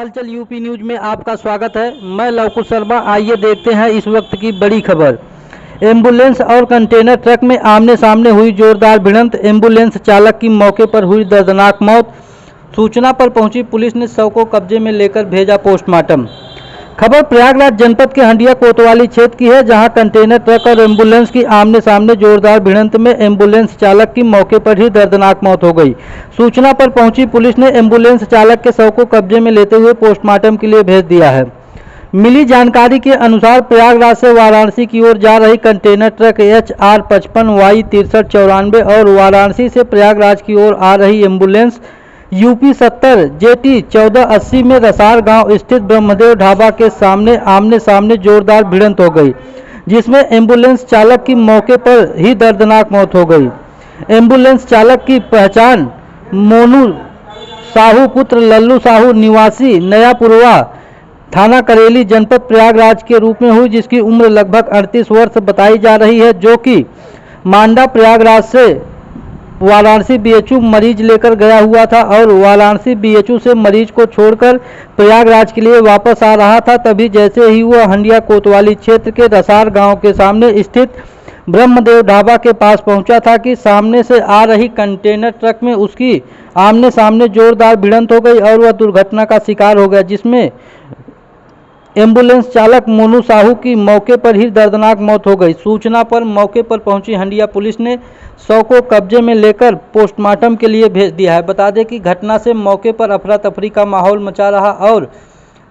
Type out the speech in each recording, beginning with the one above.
हलचल UP news में आपका स्वागत है। मैं लवकुश शर्मा। आइए देखते हैं इस वक्त की बड़ी खबर। एम्बुलेंस और कंटेनर ट्रक में आमने सामने हुई जोरदार भिड़ंत। एम्बुलेंस चालक की मौके पर हुई दर्दनाक मौत। सूचना पर पहुंची पुलिस ने शव को कब्जे में लेकर भेजा पोस्टमार्टम। खबर प्रयागराज जनपद के हंडिया कोतवाली क्षेत्र की है, जहां कंटेनर ट्रक और एम्बुलेंस की आमने सामने जोरदार भिड़ंत में एम्बुलेंस चालक की मौके पर ही दर्दनाक मौत हो गई। सूचना पर पहुंची पुलिस ने एम्बुलेंस चालक के शव को कब्जे में लेते हुए पोस्टमार्टम के लिए भेज दिया है। मिली जानकारी के अनुसार प्रयागराज से वाराणसी की ओर जा रही कंटेनर ट्रक HR55Y 6394 और वाराणसी से प्रयागराज की ओर आ रही एम्बुलेंस UP 70 JT 1480 में रसार गांव स्थित ब्रह्मदेव ढाबा के सामने आमने सामने जोरदार भिड़ंत हो गई, जिसमें एम्बुलेंस चालक की मौके पर ही दर्दनाक मौत हो गई। एम्बुलेंस चालक की पहचान मोनू साहू पुत्र लल्लू साहू निवासी नयापुरवा थाना करेली जनपद प्रयागराज के रूप में हुई, जिसकी उम्र लगभग 38 वर्ष बताई जा रही है, जो कि मांडा प्रयागराज से वाराणसी BHU मरीज लेकर गया हुआ था और वाराणसी BHU से मरीज को छोड़कर प्रयागराज के लिए वापस आ रहा था। तभी जैसे ही वह हंडिया कोतवाली क्षेत्र के रसार गांव के सामने स्थित ब्रह्मदेव ढाबा के पास पहुंचा था कि सामने से आ रही कंटेनर ट्रक में उसकी आमने सामने जोरदार भिड़ंत हो गई और वह दुर्घटना का शिकार हो गया, जिसमें एम्बुलेंस चालक मोनू साहू की मौके पर ही दर्दनाक मौत हो गई। सूचना पर मौके पर पहुंची हंडिया पुलिस ने शव को कब्जे में लेकर पोस्टमार्टम के लिए भेज दिया है। बता दें कि घटना से मौके पर अफरा तफरी का माहौल मचा रहा और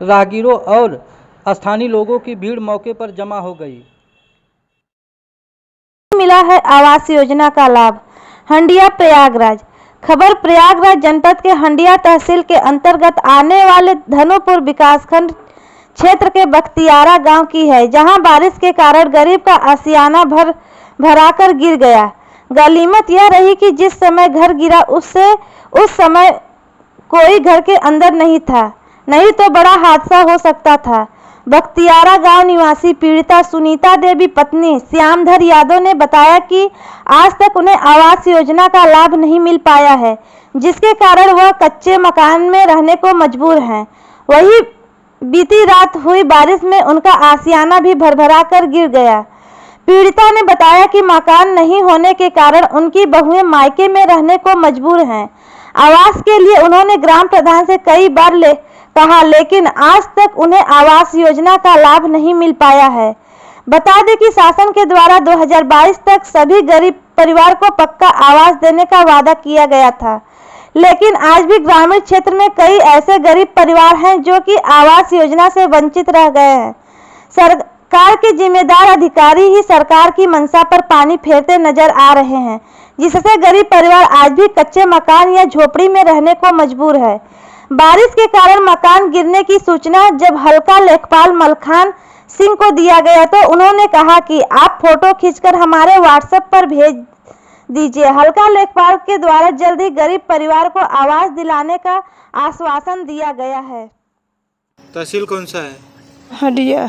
राहगीरों और स्थानीय लोगों की भीड़ मौके पर जमा हो गई। मिला है आवास योजना का लाभ। हंडिया प्रयागराज। खबर प्रयागराज जनपद के हंडिया तहसील के अंतर्गत आने वाले धनुपुर विकासखंड क्षेत्र के बख्तियारा गांव की है, जहां बारिश के कारण गरीब का आशियाना भराकर गिर गया। गनीमत यह रही कि जिस समय घर गिरा उस समय कोई घर के अंदर नहीं था, नहीं तो बड़ा हादसा हो सकता था। बख्तियारा गांव निवासी पीड़िता सुनीता देवी पत्नी श्यामधर यादव ने बताया कि आज तक उन्हें आवास योजना का लाभ नहीं मिल पाया है, जिसके कारण वह कच्चे मकान में रहने को मजबूर हैं। वही बीती रात हुई बारिश में उनका आशियाना भी भरभरा कर गिर गया। पीड़िता ने बताया कि मकान नहीं होने के कारण उनकी बहुएं मायके में रहने को मजबूर हैं। आवास के लिए उन्होंने ग्राम प्रधान से कई बार कहा, लेकिन आज तक उन्हें आवास योजना का लाभ नहीं मिल पाया है। बता दें कि शासन के द्वारा 2022 तक सभी गरीब परिवार को पक्का आवास देने का वादा किया गया था, लेकिन आज भी ग्रामीण क्षेत्र में कई ऐसे गरीब परिवार हैं जो कि आवास योजना से वंचित रह गए हैं। सरकार के जिम्मेदार अधिकारी ही सरकार की मंशा पर पानी फेरते नजर आ रहे हैं, जिससे गरीब परिवार आज भी कच्चे मकान या झोपड़ी में रहने को मजबूर है। बारिश के कारण मकान गिरने की सूचना जब हल्का लेखपाल मलखान सिंह को दिया गया तो उन्होंने कहा कि आप फोटो खींचकर हमारे WhatsApp पर भेज दीजिए। हल्का लेखपाल के द्वारा जल्द ही गरीब परिवार को आवास दिलाने का आश्वासन दिया गया है। तहसील कौन सा है? हंडिया।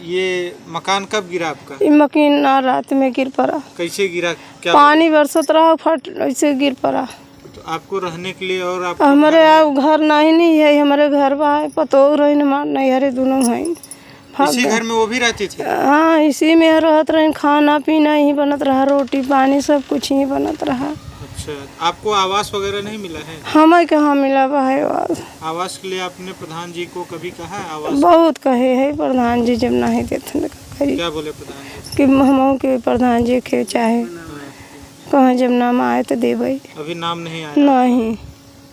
ये मकान कब गिरा आपका? ये मकान रात में गिर पड़ा। कैसे गिरा? क्या पानी बरसत रहा, फट ऐसे गिर पड़ा। तो आपको रहने के लिए और आप हमारे घर नहीं है, हमारे घर में पतो रही नैहरे दोनों हैं। इसी घर में वो भी रहती थी? हाँ, इसी में रहत रहे। खाना पीना ही बनत रहा, रोटी पानी सब कुछ ही बनत रहा। अच्छा, आपको आवास वगैरह नहीं मिला है? हमें कहाँ मिला है आवास के लिए आपने प्रधान जी को कभी कहा है? आवास बहुत कहे है प्रधान जी, जब नहीं देते। क्या बोले प्रधान जी? कि हम के प्रधान जी के चाहे कहाँ जब नाम आए तो देवे। अभी नाम नहीं आया? नहीं।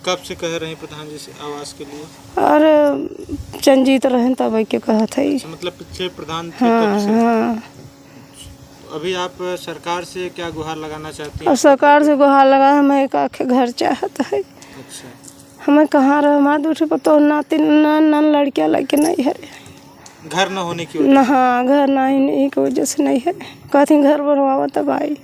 कब से कह रहे हैं प्रधान जी से आवास के लिए? अरे चंजीत रहे तब के कहत है। मतलब पिछले प्रधान थे? हाँ। अभी आप सरकार से क्या गुहार लगाना चाहती हैं? सरकार से गुहार लगा, हमें एक आखे घर चाहता है। अच्छा, हमें कहाँ रह, हमारे दूसरे पर तो नाती नन लड़कियाँ लड़के नहीं है। घर न होने की वजह? हाँ, घर नहीं की वजह से नहीं है। कहती घर बनवाओ तब आई।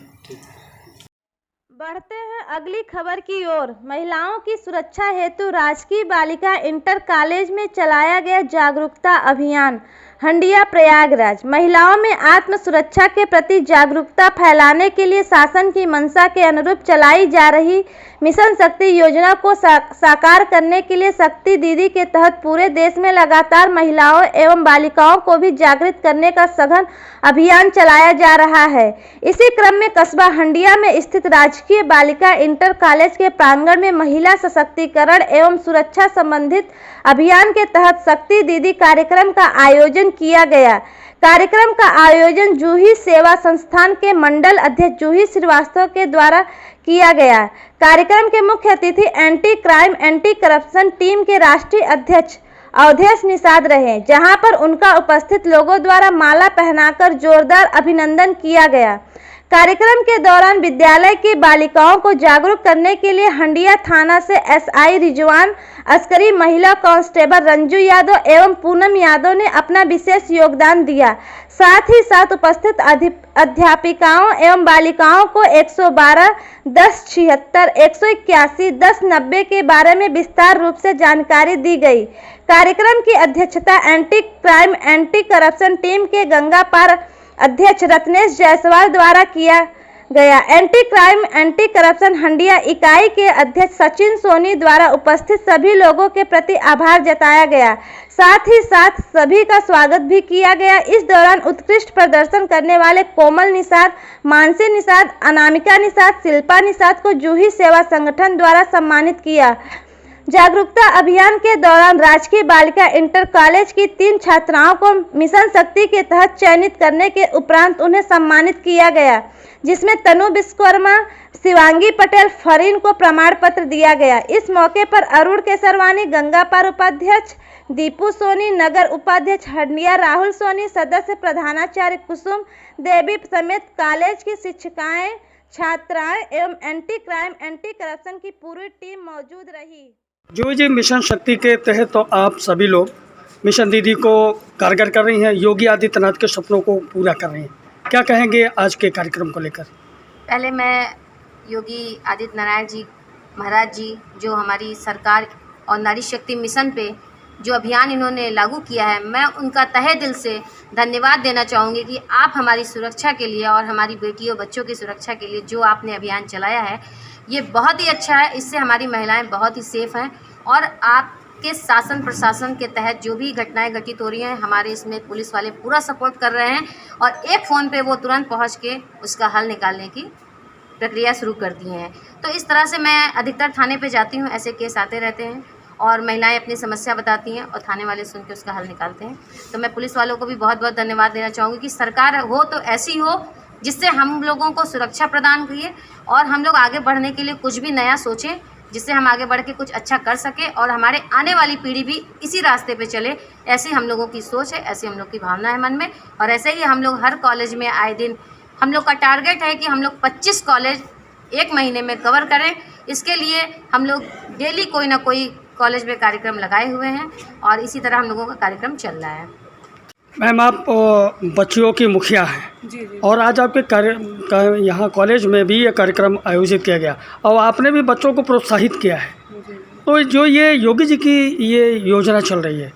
बढ़ते हैं अगली खबर की ओर। महिलाओं की सुरक्षा हेतु राजकीय बालिका इंटर कॉलेज में चलाया गया जागरूकता अभियान। हंडिया प्रयागराज महिलाओं में आत्म सुरक्षा के प्रति जागरूकता फैलाने के लिए शासन की मंशा के अनुरूप चलाई जा रही मिशन शक्ति योजना को साकार करने के लिए शक्ति दीदी के तहत पूरे देश में लगातार महिलाओं एवं बालिकाओं को भी जागृत करने का सघन अभियान चलाया जा रहा है। इसी क्रम में कस्बा हंडिया में स्थित राजकीय बालिका इंटर कॉलेज के प्रांगण में महिला सशक्तिकरण एवं सुरक्षा संबंधित अभियान के तहत शक्ति दीदी कार्यक्रम का आयोजन किया गया। कार्यक्रम का आयोजन जूही सेवा संस्थान के मंडल अध्यक्ष जूही श्रीवास्तव के द्वारा किया गया। कार्यक्रम के मुख्य अतिथि anti crime anti corruption team के राष्ट्रीय अध्यक्ष अवधेश निषाद रहे, जहां पर उनका उपस्थित लोगों द्वारा माला पहनाकर जोरदार अभिनंदन किया गया। कार्यक्रम के दौरान विद्यालय की बालिकाओं को जागरूक करने के लिए हंडिया थाना से एसआई रिजवान, अस्करी महिला कांस्टेबल रंजू यादव एवं पूनम यादव ने अपना विशेष योगदान दिया। साथ ही साथ उपस्थित अध्यापिकाओं एवं बालिकाओं को 112, 1076, 181, 1090 के बारे में विस्तार रूप से जानकारी दी गई। कार्यक्रम की अध्यक्षता anti crime anti corruption team के गंगा पार अध्यक्ष रत्नेश जायसवाल द्वारा किया गया। एंटी क्राइम एंटी करप्शन हंडिया इकाई के अध्यक्ष सचिन सोनी द्वारा उपस्थित सभी लोगों के प्रति आभार जताया गया। साथ ही साथ सभी का स्वागत भी किया गया। इस दौरान उत्कृष्ट प्रदर्शन करने वाले कोमल निषाद, मानसी निषाद, अनामिका निषाद, शिल्पा निषाद को जूही सेवा संगठन द्वारा सम्मानित किया। जागरूकता अभियान के दौरान राजकीय बालिका इंटर कॉलेज की 3 छात्राओं को मिशन शक्ति के तहत चयनित करने के उपरांत उन्हें सम्मानित किया गया, जिसमें तनु विश्वकर्मा, शिवांगी पटेल, फरीन को प्रमाण पत्र दिया गया। इस मौके पर अरुण केसरवानी, गंगापार उपाध्यक्ष दीपू सोनी, नगर उपाध्यक्ष हंडिया राहुल सोनी, सदस्य प्रधानाचार्य कुसुम देवी समेत कॉलेज की शिक्षिकाएं, छात्राएं एवं एंटी क्राइम एंटी करप्शन की पूरी टीम मौजूद रही। जो जी मिशन शक्ति के तहत तो आप सभी लोग मिशन दीदी को कारगर कर रही हैं, योगी आदित्यनाथ के सपनों को पूरा कर रही हैं, क्या कहेंगे आज के कार्यक्रम को लेकर? पहले मैं योगी आदित्यनाथ जी महाराज जी, जो हमारी सरकार और नारी शक्ति मिशन पे जो अभियान इन्होंने लागू किया है, मैं उनका तहे दिल से धन्यवाद देना चाहूँगी कि आप हमारी सुरक्षा के लिए और हमारी बेटियों बच्चों की सुरक्षा के लिए जो आपने अभियान चलाया है, ये बहुत ही अच्छा है। इससे हमारी महिलाएं बहुत ही सेफ हैं और आपके शासन प्रशासन के तहत जो भी घटनाएं घटित हो रही हैं, हमारे इसमें पुलिस वाले पूरा सपोर्ट कर रहे हैं और एक फ़ोन पे वो तुरंत पहुंच के उसका हल निकालने की प्रक्रिया शुरू कर दी है। तो इस तरह से मैं अधिकतर थाने पे जाती हूँ, ऐसे केस आते रहते हैं और महिलाएं अपनी समस्या बताती हैं और थाने वाले सुन के उसका हल निकालते हैं। तो मैं पुलिस वालों को भी बहुत बहुत धन्यवाद देना चाहूँगी कि सरकार हो तो ऐसी हो जिससे हम लोगों को सुरक्षा प्रदान करिए और हम लोग आगे बढ़ने के लिए कुछ भी नया सोचें, जिससे हम आगे बढ़ के कुछ अच्छा कर सकें और हमारे आने वाली पीढ़ी भी इसी रास्ते पे चले। ऐसी हम लोगों की सोच है, ऐसी हम लोग की भावना है मन में और ऐसे ही हम लोग हर कॉलेज में आए दिन हम लोग का टारगेट है कि हम लोग 25 कॉलेज 1 महीने में कवर करें। इसके लिए हम लोग डेली कोई ना कोई कॉलेज में कार्यक्रम लगाए हुए हैं और इसी तरह हम लोगों का कार्यक्रम चल रहा है। मैम, आप बच्चियों की मुखिया हैं और आज आपके यहाँ कॉलेज में भी ये कार्यक्रम आयोजित किया गया और आपने भी बच्चों को प्रोत्साहित किया है। तो जो ये योगी जी की ये योजना चल रही है,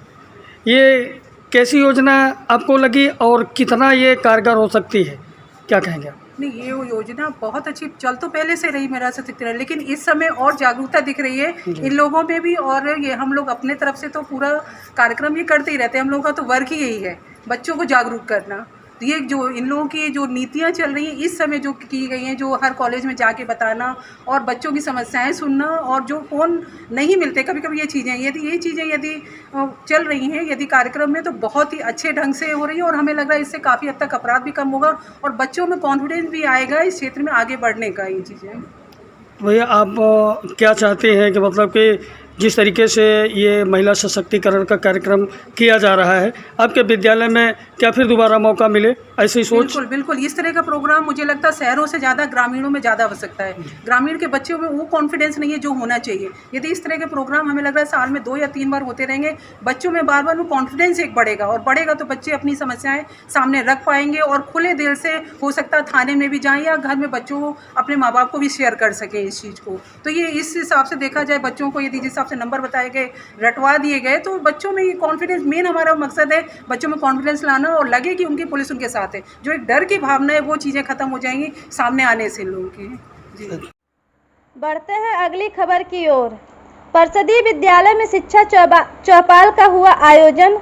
ये कैसी योजना आपको लगी और कितना ये कारगर हो सकती है, क्या कहेंगे आप? नहीं, ये योजना बहुत अच्छी चल तो पहले से रही मेरा सशक्तिकरण, लेकिन इस समय और जागरूकता दिख रही है इन लोगों में भी। और ये हम लोग अपने तरफ से तो पूरा कार्यक्रम ये करते ही रहते हैं। हम लोगों का तो वर्क ही यही है, बच्चों को जागरूक करना। तो ये जो इन लोगों की जो नीतियाँ चल रही हैं इस समय जो की गई हैं, जो हर कॉलेज में जाके बताना और बच्चों की समस्याएं सुनना और जो फ़ोन नहीं मिलते कभी कभी, ये चीज़ें यदि चल रही हैं यदि कार्यक्रम में, तो बहुत ही अच्छे ढंग से हो रही है और हमें लग रहा है इससे काफ़ी हद तक अपराध भी कम होगा और बच्चों में कॉन्फिडेंस भी आएगा इस क्षेत्र में आगे बढ़ने का। ये चीज़ें भैया, आप क्या चाहते हैं कि मतलब कि जिस तरीके से ये महिला सशक्तिकरण का कार्यक्रम किया जा रहा है, आपके विद्यालय में क्या फिर दोबारा मौका मिले? ऐसी सोच। बिल्कुल बिल्कुल, इस तरह का प्रोग्राम मुझे लगता है शहरों से ज़्यादा ग्रामीणों में ज़्यादा आवश्यकता है। ग्रामीण के बच्चों में वो कॉन्फिडेंस नहीं है जो होना चाहिए। यदि इस तरह के प्रोग्राम हमें लग रहा है साल में 2 या 3 बार होते रहेंगे, बच्चों में बार बार वो कॉन्फिडेंस एक बढ़ेगा, और बढ़ेगा तो बच्चे अपनी समस्याएं सामने रख पाएंगे और खुले दिल से हो सकता है थाने में भी जाएँ या घर में बच्चों को अपने माँ बाप को भी शेयर कर सकें इस चीज़ को। तो ये इस हिसाब से देखा जाए, बच्चों को यदि जिस हिसाब से नंबर बताए गए, रटवा दिए गए, तो बच्चों में ये कॉन्फिडेंस, मेन हमारा मकसद है बच्चों में कॉन्फिडेंस लाना और लगे कि उनकी पुलिस उनके साथ है। जो एक डर की भावना है वो चीज़ें खत्म हो जाएंगी सामने आने से लोगों की। जी। बढ़ते हैं अगली खबर की ओर। परिषदीय विद्यालय में शिक्षा चौपाल का हुआ आयोजन।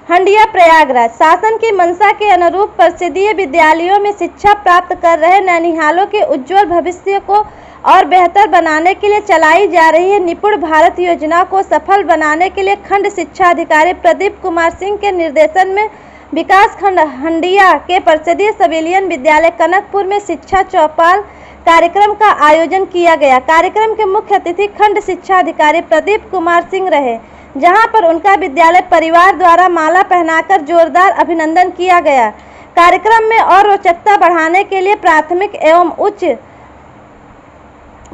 हंडिया प्रयागराज शासन की मंशा के अनुरूप परिषदीय विद्यालयों में शिक्षा प्राप्त कर रहे नैनिहालों के उज्जवल भविष्य को और बेहतर बनाने के लिए चलाई जा रही है निपुण भारत योजना को सफल बनाने के लिए खंड शिक्षा अधिकारी प्रदीप कुमार सिंह के निर्देशन में विकास खंड हंडिया के परिषदीय सिविलियन विद्यालय कनकपुर में शिक्षा चौपाल कार्यक्रम का आयोजन किया गया। कार्यक्रम के मुख्य अतिथि खंड शिक्षा अधिकारी प्रदीप कुमार सिंह रहे, जहां पर उनका विद्यालय परिवार द्वारा माला पहनाकर जोरदार अभिनंदन किया गया। कार्यक्रम में और रोचकता बढ़ाने के लिए प्राथमिक एवं उच्च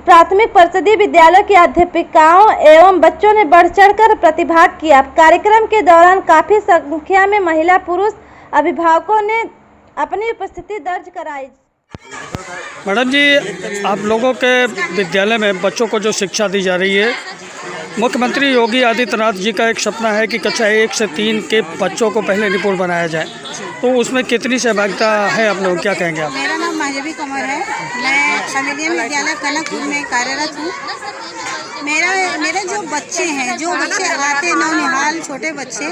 प्राथमिक परिषदीय विद्यालयों की अध्यापिकाओं एवं बच्चों ने बढ़ चढ़कर प्रतिभाग किया। कार्यक्रम के दौरान काफी संख्या में महिला पुरुष अभिभावकों ने अपनी उपस्थिति दर्ज कराई। मैडम जी, आप लोगों के विद्यालय में बच्चों को जो शिक्षा दी जा रही है, मुख्यमंत्री योगी आदित्यनाथ जी का एक सपना है कि कक्षा 1 से 3 के बच्चों को पहले निपुण बनाया जाए, तो उसमें कितनी सहभागिता है आप लोग, क्या कहेंगे आप? मेरा नाम माधवी कमर है, मैं सिविलियन विद्यालय कनकपुर में कार्यरत हूँ। मेरे जो बच्चे हैं, जो बच्चे आते हैं नौनिहाल छोटे बच्चे,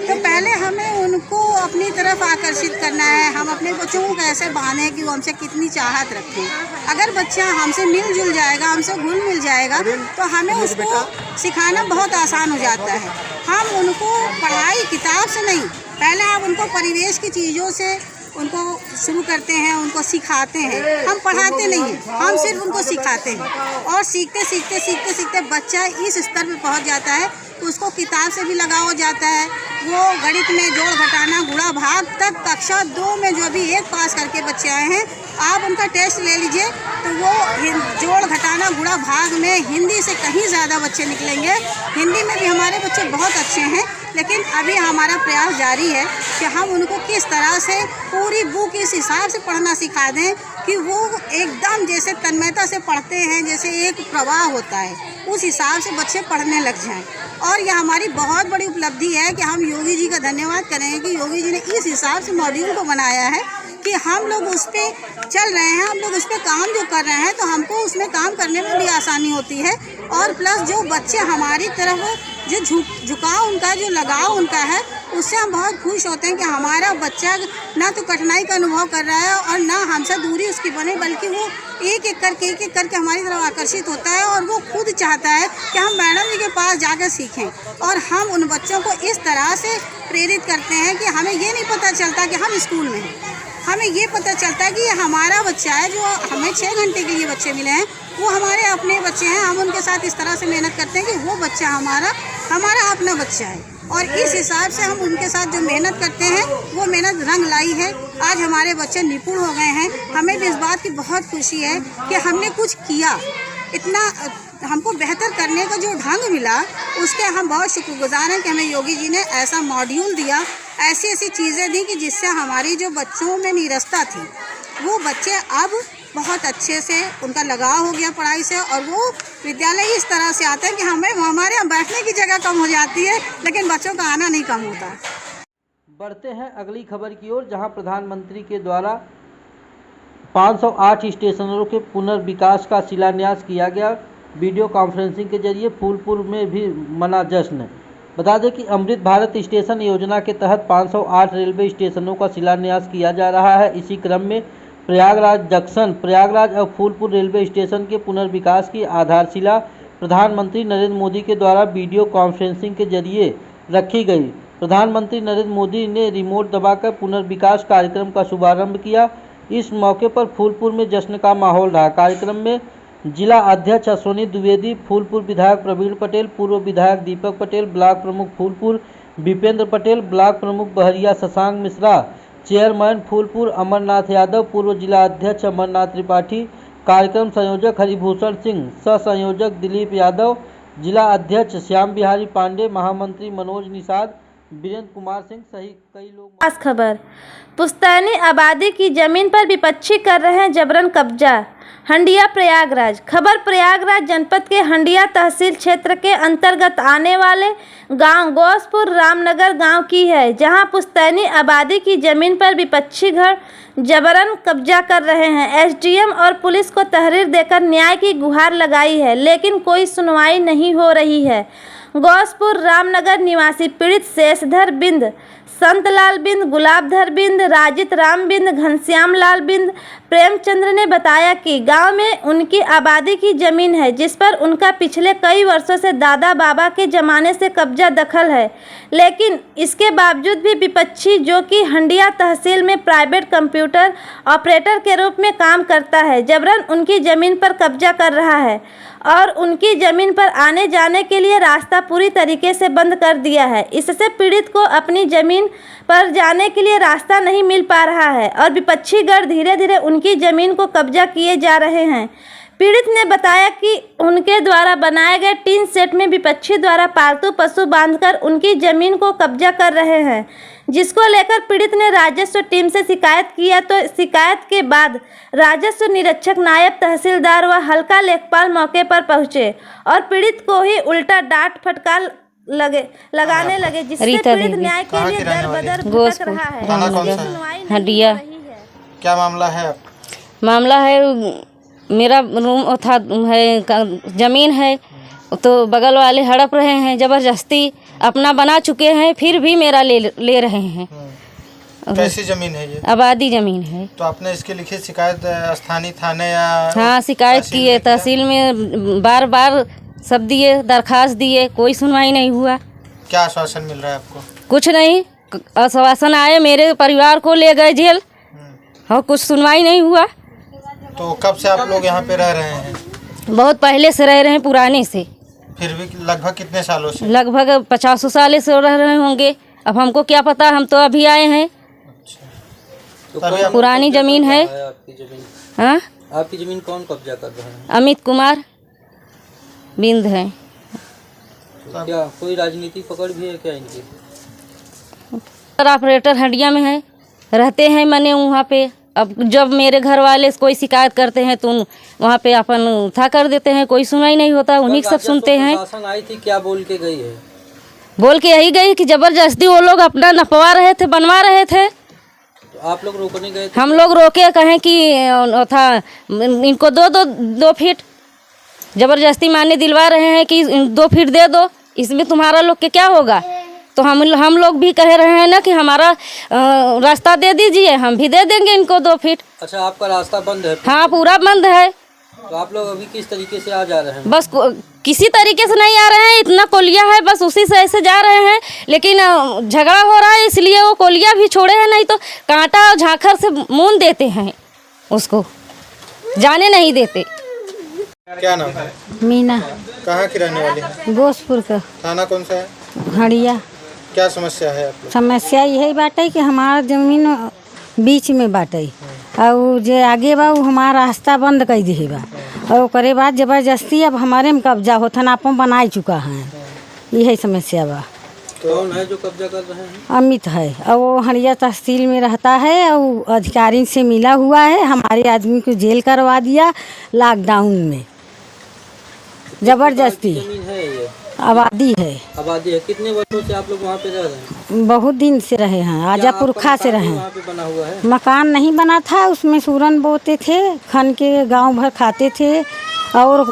तो पहले हमें उनको अपनी तरफ आकर्षित करना है। हम अपने बच्चों को कैसे बहाने कि वो हमसे कितनी चाहत रखें। अगर बच्चा हमसे मिलजुल जाएगा, हमसे घुल मिल जाएगा, तो हमें उसको सिखाना बहुत आसान हो जाता है। हम उनको पढ़ाई किताब से नहीं, पहले हम उनको परिवेश की चीज़ों से उनको शुरू करते हैं, उनको सिखाते हैं। हम पढ़ाते नहीं हैं, हम सिर्फ उनको सिखाते हैं। और सीखते सीखते सीखते सीखते बच्चा इस स्तर पे पहुंच जाता है तो उसको किताब से भी लगाव हो जाता है। वो गणित में जोड़ घटाना गुणा भाग तक कक्षा 2 में जो भी 1 पास करके बच्चे आए हैं, आप उनका टेस्ट ले लीजिए तो वो जोड़ घटाना गुणा भाग में हिंदी से कहीं ज़्यादा बच्चे निकलेंगे। हिंदी में भी हमारे बच्चे बहुत अच्छे हैं, लेकिन अभी हमारा प्रयास जारी है कि हम उनको किस तरह से पूरी बुक इस हिसाब से पढ़ना सिखा दें कि वो एकदम जैसे तन्मयता से पढ़ते हैं, जैसे एक प्रवाह होता है, उस हिसाब से बच्चे पढ़ने लग जाएं। और यह हमारी बहुत बड़ी उपलब्धि है कि हम योगी जी का धन्यवाद करेंगे कि योगी जी ने इस हिसाब से मॉड्यूल को बनाया है कि हम लोग उस पर चल रहे हैं, हम लोग उस पर काम जो कर रहे हैं, तो हमको उसमें काम करने में भी आसानी होती है। और प्लस जो बच्चे हमारी तरफ जो झुकाव उनका, जो लगाव उनका है, उससे हम बहुत खुश होते हैं कि हमारा बच्चा ना तो कठिनाई का अनुभव कर रहा है और ना हमसे दूरी उसकी बने, बल्कि वो एक एक करके हमारी तरफ आकर्षित होता है और वो खुद चाहता है कि हम मैडम जी के पास जाकर सीखें। और हम उन बच्चों को इस तरह से प्रेरित करते हैं कि हमें ये नहीं पता चलता कि हम स्कूल में हैं, हमें ये पता चलता है कि ये हमारा बच्चा है, जो हमें 6 घंटे के लिए बच्चे मिले हैं, वो हमारे अपने बच्चे हैं। हम उनके साथ इस तरह से मेहनत करते हैं कि वो बच्चा हमारा अपना बच्चा है। और इस हिसाब से हम उनके साथ जो मेहनत करते हैं, वो मेहनत रंग लाई है। आज हमारे बच्चे निपुण हो गए हैं। हमें भी इस बात की बहुत खुशी है कि हमने कुछ किया, इतना हमको बेहतर करने का जो ढंग मिला, उसके हम बहुत शुक्रगुजार हैं कि हमें योगी जी ने ऐसा मॉड्यूल दिया, ऐसी ऐसी चीज़ें दी कि जिससे हमारी जो बच्चों में नीरसता थी, वो बच्चे अब बहुत अच्छे से उनका लगाव हो गया पढ़ाई से, और वो विद्यालय इस तरह से आते हैं कि हमारे यहाँ बैठने की जगह कम हो जाती है, लेकिन बच्चों का आना नहीं कम होता। बढ़ते हैं अगली खबर की ओर, जहां प्रधानमंत्री के द्वारा 508 स्टेशनों के पुनर्विकास का शिलान्यास किया गया। वीडियो कॉन्फ्रेंसिंग के जरिए फूलपुर में भी मना जश्न। बता दें कि अमृत भारत स्टेशन योजना के तहत 508 रेलवे स्टेशनों का शिलान्यास किया जा रहा है। इसी क्रम में प्रयागराज जंक्शन, प्रयागराज और फूलपुर रेलवे स्टेशन के पुनर्विकास की आधारशिला प्रधानमंत्री नरेंद्र मोदी के द्वारा वीडियो कॉन्फ्रेंसिंग के जरिए रखी गई। प्रधानमंत्री नरेंद्र मोदी ने रिमोट दबाकर पुनर्विकास कार्यक्रम का शुभारंभ किया। इस मौके पर फूलपुर में जश्न का माहौल रहा। कार्यक्रम में जिला अध्यक्ष अश्वनी द्विवेदी, फूलपुर विधायक प्रवीण पटेल, पूर्व विधायक दीपक पटेल, ब्लॉक प्रमुख फूलपुर विपेंद्र पटेल, ब्लॉक प्रमुख बहरिया शशांक मिश्रा, चेयरमैन फूलपुर अमरनाथ यादव, पूर्व जिला अध्यक्ष अमरनाथ त्रिपाठी, कार्यक्रम संयोजक हरिभूषण सिंह, सह संयोजक दिलीप यादव, जिला अध्यक्ष श्याम बिहारी पांडे, महामंत्री मनोज निषाद, वीरेंद्र कुमार सिंह सहित कई लोग। खास खबर, पुश्तैनी आबादी की जमीन पर विपक्षी कर रहे हैं जबरन कब्जा। हंडिया प्रयागराज। खबर प्रयागराज जनपद के हंडिया तहसील क्षेत्र के अंतर्गत आने वाले गांव गौसपुर रामनगर गांव की है, जहां पुश्तैनी आबादी की जमीन पर विपक्षी घर जबरन कब्जा कर रहे हैं। एसडीएम और पुलिस को तहरीर देकर न्याय की गुहार लगाई है, लेकिन कोई सुनवाई नहीं हो रही है। गौसपुर रामनगर निवासी पीड़ित शेषधर बिंद, संतलाल बिंद, गुलाबधर बिंद, राजित राम बिंद, घनश्याम लाल बिंद, प्रेमचंद्र ने बताया कि गांव में उनकी आबादी की जमीन है, जिस पर उनका पिछले कई वर्षों से दादा बाबा के ज़माने से कब्जा दखल है, लेकिन इसके बावजूद भी विपक्षी, जो कि हंडिया तहसील में प्राइवेट कंप्यूटर ऑपरेटर के रूप में काम करता है, जबरन उनकी ज़मीन पर कब्जा कर रहा है और उनकी ज़मीन पर आने जाने के लिए रास्ता पूरी तरीके से बंद कर दिया है। इससे पीड़ित को अपनी ज़मीन पर जाने के लिए रास्ता नहीं मिल पा रहा है और विपक्षी गढ़ धीरे धीरे उनकी ज़मीन को कब्जा किए जा रहे हैं। पीड़ित ने बताया कि उनके द्वारा बनाए गए टीन सेट में विपक्षी द्वारा पालतू पशु बांधकर उनकी ज़मीन को कब्जा कर रहे हैं, जिसको लेकर पीड़ित ने राजस्व टीम से शिकायत किया, तो शिकायत के बाद राजस्व निरीक्षक, नायब तहसीलदार व हल्का लेखपाल मौके पर पहुंचे और पीड़ित को ही उल्टा डांट फटकार लगाने लगे, जिससे पीड़ित न्याय के लिए दर बदर भटक रहा है। थाना कौन सा है? हंडिया। क्या मामला है आप? मामला है, मेरा रूम था है, ज़मीन है, तो बगल वाले हड़प रहे हैं, ज़बरदस्ती अपना बना चुके हैं, फिर भी मेरा ले रहे हैं। कैसी जमीन है ये? आबादी ज़मीन है। तो आपने इसकी लिखित शिकायत स्थानीय थाने या? हाँ, शिकायत की है, तहसील में बार बार सब दिए, दरखास्त दिए, कोई सुनवाई नहीं हुआ। क्या आश्वासन मिल रहा है आपको? कुछ नहीं, आश्वासन आए, मेरे परिवार को ले गए जेल और कुछ सुनवाई नहीं हुआ। तो कब से आप लोग यहाँ पे रह रहे हैं? बहुत पहले से रह रहे हैं, पुराने से। फिर भी लगभग कितने सालों से? लगभग 50 साल से रह रहे होंगे, अब हमको क्या पता, हम तो अभी आए हैं। तो पुरानी ज़मीन है। हाँ, आपकी ज़मीन कौन कब्जा कर रहा है? अमित कुमार बिंद है। तो क्या कोई राजनीतिक पकड़ भी है क्या इनकी? ऑपरेटर हंडिया में है, रहते हैं मने वहाँ पे। अब जब मेरे घर वाले कोई शिकायत करते हैं तो वहाँ पे अपन था कर देते हैं, कोई सुनाई नहीं होता, उन्हीं सब सुनते हैं। शासन आई थी, क्या बोल के गई है? बोल के यही गई कि जबरदस्ती वो लोग अपना नपवा रहे थे, बनवा रहे थे। तो आप लोग रोकने गए थे? हम लोग रोके, कहें कि था इनको दो फीट, जबरदस्ती माने दिलवा रहे हैं कि 2 फीट दे दो, इसमें तुम्हारा लोग के क्या होगा। तो हम लोग भी कह रहे हैं ना कि हमारा रास्ता दे दीजिए, हम भी दे देंगे इनको 2 फीट। अच्छा, आपका रास्ता बंद है? हाँ, पूरा बंद है। तो आप लोग अभी किस तरीके से आ जा रहे हैं? बस किसी तरीके से नहीं आ रहे हैं, इतना कोलिया है, बस उसी से ऐसे जा रहे हैं, लेकिन झगड़ा हो रहा है, इसलिए वो कोलिया भी छोड़े हैं, नहीं तो कांटा और झांखर से मून देते हैं, उसको जाने नहीं देते। क्या नाम है? मीना। कहाँ की रहने वाली है? गोसपुर का। थाना कौन सा है? हंडिया। क्या समस्या है आप लोग? समस्या यही बाटे कि हमारा जमीन बीच में बाटे और जो आगे बा वो हमारा रास्ता बंद कर दिए बा, और ओकरे बाद जबरदस्ती अब हमारे में कब्जा होता ना, अपन बना चुका है, यही समस्या बा। कौन है जो कब्जा कर रहे हैं? अमित है, और वो हंडिया तहसील में रहता है और अधिकारी से मिला हुआ है, हमारे आदमी को जेल करवा दिया लॉकडाउन में, जबरदस्ती। जमीन है ये? आबादी है। आबादी है। कितने वर्षों से आप लोग वहाँ पे रह रहे हैं? बहुत दिन से रहे हैं, आजा पुरखा से रहे हैं। वहाँ पे बना हुआ है? मकान नहीं बना था, उसमें सूरन बोते थे, खन के गांव भर खाते थे और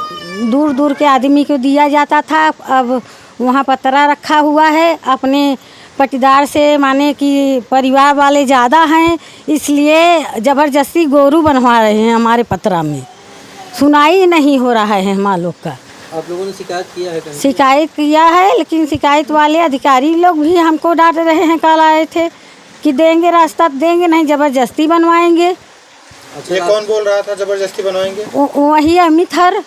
दूर दूर के आदमी को दिया जाता था। अब वहाँ पतरा रखा हुआ है, अपने पटीदार से, माने कि परिवार वाले ज़्यादा हैं, इसलिए ज़बरदस्ती गोरू बनवा रहे हैं हमारे पतरा में। सुनाई नहीं हो रहा है हमारे लोग का। आप लोगों ने शिकायत किया है कहीं? शिकायत किया है, लेकिन शिकायत वाले अधिकारी लोग भी हमको डांट रहे हैं, कल आए थे कि देंगे रास्ता, देंगे नहीं, ज़बरदस्ती बनवाएंगे। अच्छा, ये कौन बोल रहा था जबरदस्ती बनवाएंगे? वही अमित हर।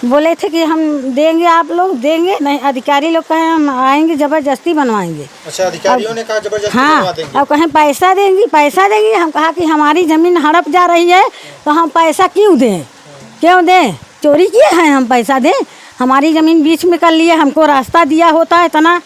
बोले थे कि हम देंगे, आप लोग देंगे नहीं, अधिकारी लोग कहे हम आएंगे ज़बरदस्ती बनवाएंगे। अच्छा, अधिकारियों ने कहा जबरदस्ती हाँ, बनवा देंगे। अब कहें पैसा देंगे। हम कहा कि हमारी ज़मीन हड़प जा रही है तो हम पैसा क्यों दें, चोरी किए हैं हम पैसा दें? हमारी ज़मीन बीच में कर लिए, हमको रास्ता दिया होता है इतना,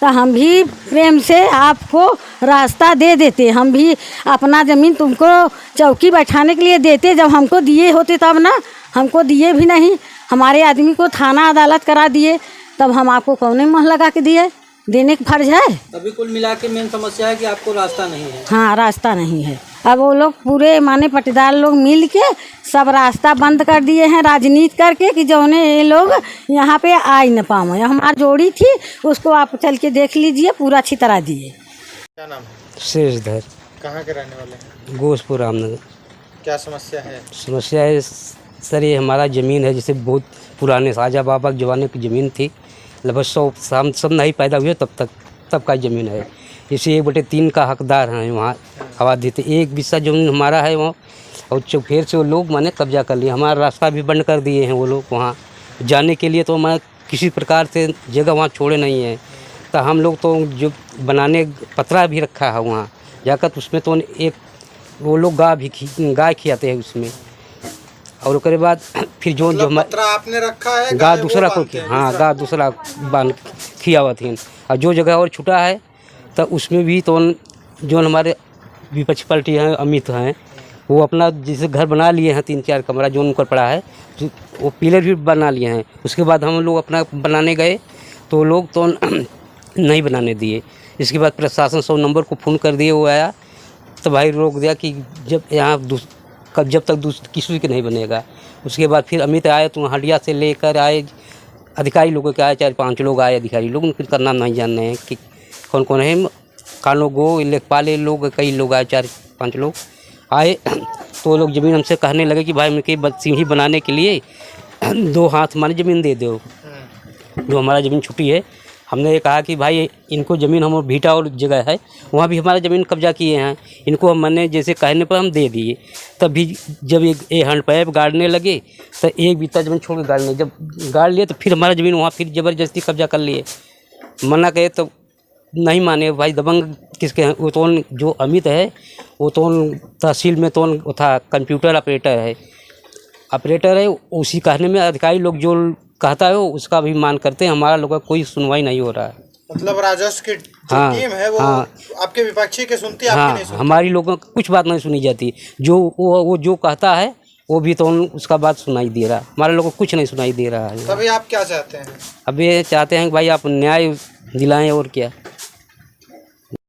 तो हम भी प्रेम से आपको रास्ता दे देते। हम भी अपना ज़मीन तुमको चौकी बैठाने के लिए देते, जब हमको दिए होते तब ना, हमको दिए भी नहीं, हमारे आदमी को थाना अदालत करा दिए, तब हम आपको कौन मोहर लगा के दिए? देने का फर्ज है। अभी कुल मिला के मेन समस्या है कि आपको रास्ता नहीं है। हाँ, रास्ता नहीं है। अब वो लोग पूरे माने पटीदार लोग मिल के सब रास्ता बंद कर दिए हैं, राजनीति करके कि जौने ये लोग यहाँ पे आ ही न पावे। हमारी जोड़ी थी, उसको आप चल के देख लीजिए, पूरा अच्छी तरह दिए। क्या नाम है? शेषधर। कहाँ के रहने वाले हैं? गोसपुर रामनगर। क्या समस्या है? समस्या है सर, ये हमारा ज़मीन है, जिसे बहुत पुराने राजा बाबा के ज़माने की ज़मीन थी, लगभग 100 साल सब नहीं पैदा हुए तब का ज़मीन है। इसे 1/3 का हकदार हैं वहाँ आबादी थे। एक बिस्सा ज़मीन हमारा है वहाँ, और फिर से वो लोग मैंने कब्जा कर लिया। हमारा रास्ता भी बंद कर दिए हैं वो लोग वहाँ जाने के लिए, तो मैं किसी प्रकार से जगह वहाँ छोड़े नहीं है। तो हम लोग तो जो बनाने पतरा भी रखा है वहाँ जाकर, उसमें तो एक वो लोग गाय खिलाते हैं उसमें, और उसके बाद फिर जो पतरा आपने रखा है, गाय दूसरा को, हाँ, गाय दूसरा बांध खियावत हैं। और जो जगह और छुटा है तो उसमें भी तो जो हमारे विपक्ष पार्टी हैं, अमित हैं, वो अपना जैसे घर बना लिए हैं 3-4 कमरा जो उनका पड़ा है, तो वो पिलर भी बना लिए हैं। उसके बाद हम लोग अपना बनाने गए तो लोग तो नहीं बनाने दिए। इसके बाद प्रशासन 100 नंबर को फ़ोन कर दिए, वो आया तो भाई रोक दिया कि जब तक किसी के नहीं बनेगा। उसके बाद फिर अमित आए तो हंडिया से लेकर आए, अधिकारी लोगों के आए, 4-5 लोग आए अधिकारी लोग, उनका नाम नहीं जानते हैं कि कौन कौन है। कानो गो लेखपाल लोग, कई लोग आए, 4-5 लोग आए, तो लोग ज़मीन हमसे कहने लगे कि भाई उनके सीढ़ी बनाने के लिए 2 हाथ हमारी ज़मीन दे दो, जो हमारा ज़मीन छुट्टी है। हमने ये कहा कि भाई इनको ज़मीन, हम भीटा और जगह है वहाँ भी हमारा ज़मीन कब्जा किए हैं, इनको मैंने जैसे कहने पर हम दे दिए। तब भी जब एक हैंड पाइप गाड़ने लगे तो एक बीता ज़मीन छोड़ के गाड़ने, जब गाड़ लिए तो फिर हमारा ज़मीन वहाँ फिर ज़बरदस्ती कब्जा कर लिए। मना करे तो नहीं माने। भाई दबंग किसके हैं? वो तो जो अमित है, वो तो तहसील में तो वो था कंप्यूटर ऑपरेटर है, उसी कहने में अधिकारी लोग जो कहता है उसका भी मान करते हैं। हमारा लोगों का कोई सुनवाई नहीं हो रहा है। मतलब राजस्व की जो टीम है वो आपके विपक्षी के सुनती है, आपकी नहीं सुनती? हमारी लोगों को कुछ बात नहीं सुनी जाती। जो वो जो कहता है वो भी तो उसका बात सुनाई दे रहा, हमारे लोगों को कुछ नहीं सुनाई दे रहा है। तभी आप क्या चाहते हैं? अब ये चाहते हैं कि भाई आप न्याय दिलाएं, और क्या।